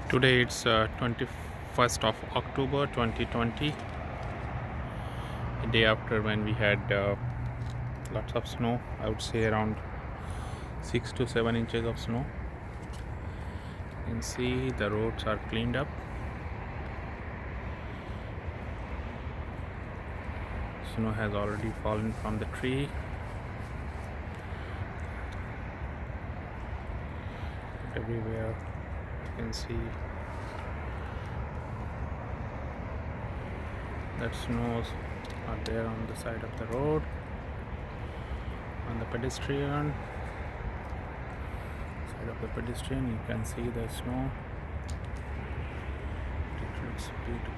Today it's 21st of October 2020, a day after when we had lots of snow. I would say around 6 to 7 inches of snow. You can see the roads are cleaned up. Snow has already fallen from the tree. Everywhere you can see that snows are there on the side of the road, on the pedestrian side of the pedestrian. You can see the snow. It looks beautiful.